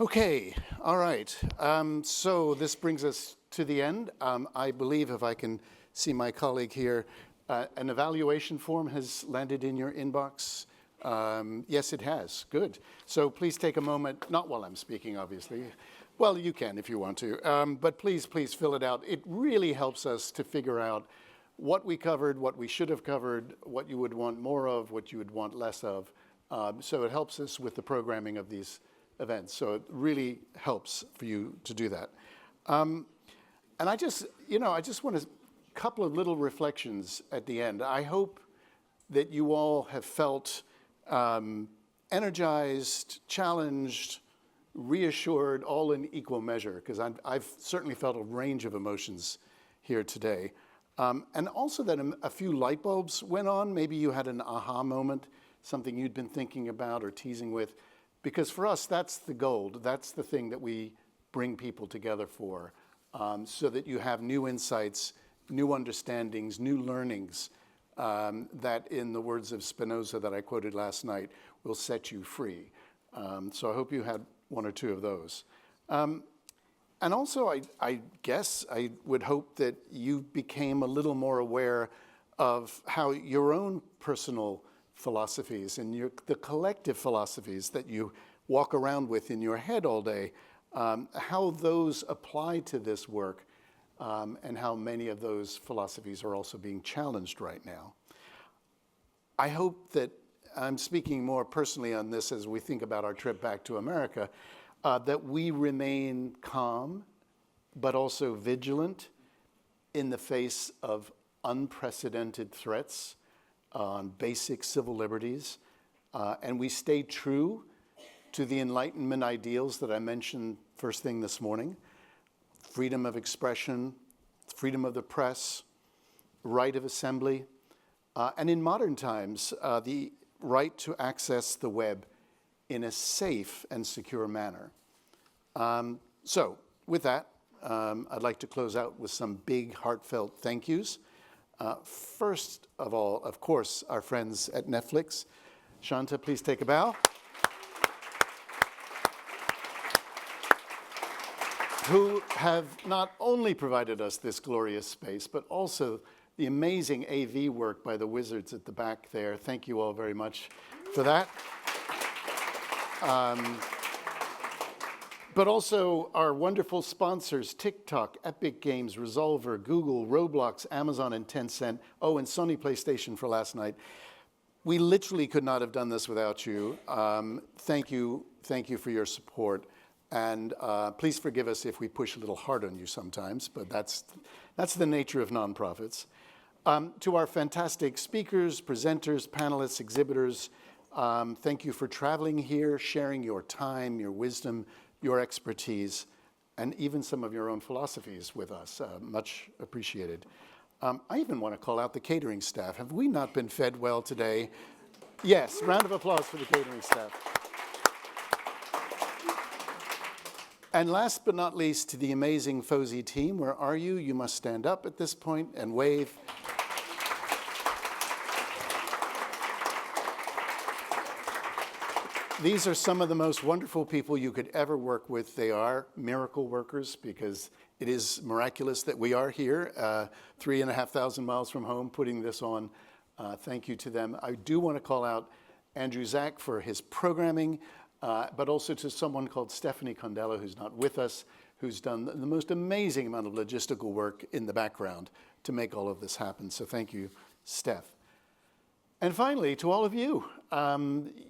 Okay, all right. So this brings us to the end. I believe, if I can see my colleague here, an evaluation form has landed in your inbox. Yes, it has. Good. So please take a moment, not while I'm speaking, obviously. Well, you can if you want to, but please fill it out. It really helps us to figure out what we covered, what we should have covered, what you would want more of, what you would want less of. So it helps us with the programming of these events. So it really helps for you to do that. And I just want a couple of little reflections at the end. I hope that you all have felt energized, challenged, reassured, all in equal measure, because I've certainly felt a range of emotions here today. And also that a few light bulbs went on. Maybe you had an aha moment, something you'd been thinking about or teasing with. Because for us, that's the gold. That's the thing that we bring people together for, so that you have new insights, new understandings, new learnings that, in the words of Spinoza that I quoted last night, will set you free. So I hope you had one or two of those. And also, I guess I would hope that you became a little more aware of how your own personal philosophies and the collective philosophies that you walk around with in your head all day, how those apply to this work, and how many of those philosophies are also being challenged right now. I hope that I'm speaking more personally on this as we think about our trip back to America, that we remain calm, but also vigilant in the face of unprecedented threats on basic civil liberties, and we stay true to the Enlightenment ideals that I mentioned first thing this morning: freedom of expression, freedom of the press, right of assembly, and in modern times, the right to access the web in a safe and secure manner. So with that, I'd like to close out with some big heartfelt thank yous. First of all, of course, our friends at Netflix. Shanta, please take a bow. Who have not only provided us this glorious space, but also the amazing AV work by the wizards at the back there. Thank you all very much for that. But also our wonderful sponsors: TikTok, Epic Games, Resolver, Google, Roblox, Amazon, and Tencent. Oh, and Sony PlayStation for last night. We literally could not have done this without you. Thank you for your support. And please forgive us if we push a little hard on you sometimes, but that's the nature of nonprofits. To our fantastic speakers, presenters, panelists, exhibitors, thank you for traveling here, sharing your time, your wisdom, your expertise, and even some of your own philosophies with us. Much appreciated. I even want to call out the catering staff. Have we not been fed well today? Yes, round of applause for the catering staff. And last but not least, to the amazing FOSI team. Where are you? You must stand up at this point and wave. These are some of the most wonderful people you could ever work with. They are miracle workers, because it is miraculous that we are here, 3,500 miles from home, putting this on. Thank you to them. I do want to call out Andrew Zach for his programming, but also to someone called Stephanie Condella, who's not with us, who's done the most amazing amount of logistical work in the background to make all of this happen. So thank you, Steph. And finally, to all of you,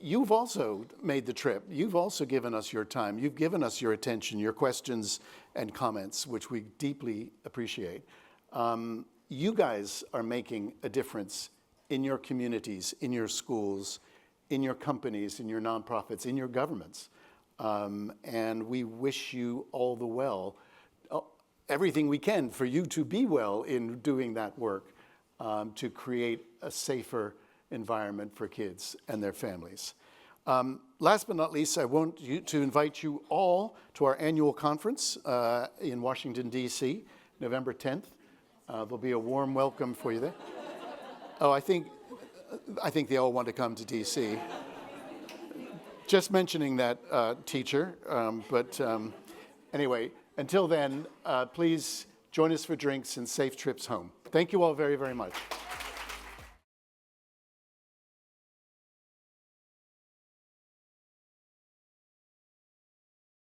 you've also made the trip. You've also given us your time. You've given us your attention, your questions and comments, which we deeply appreciate. You guys are making a difference in your communities, in your schools, in your companies, in your nonprofits, in your governments. And we wish you all the well, everything we can for you to be well in doing that work, to create a safer environment for kids and their families. Last but not least, I want to invite you all to our annual conference in Washington, D.C., November 10th. There'll be a warm welcome for you there. Oh, I think they all want to come to D.C. just mentioning that, teacher. Anyway, until then, please join us for drinks and safe trips home. Thank you all very, very much.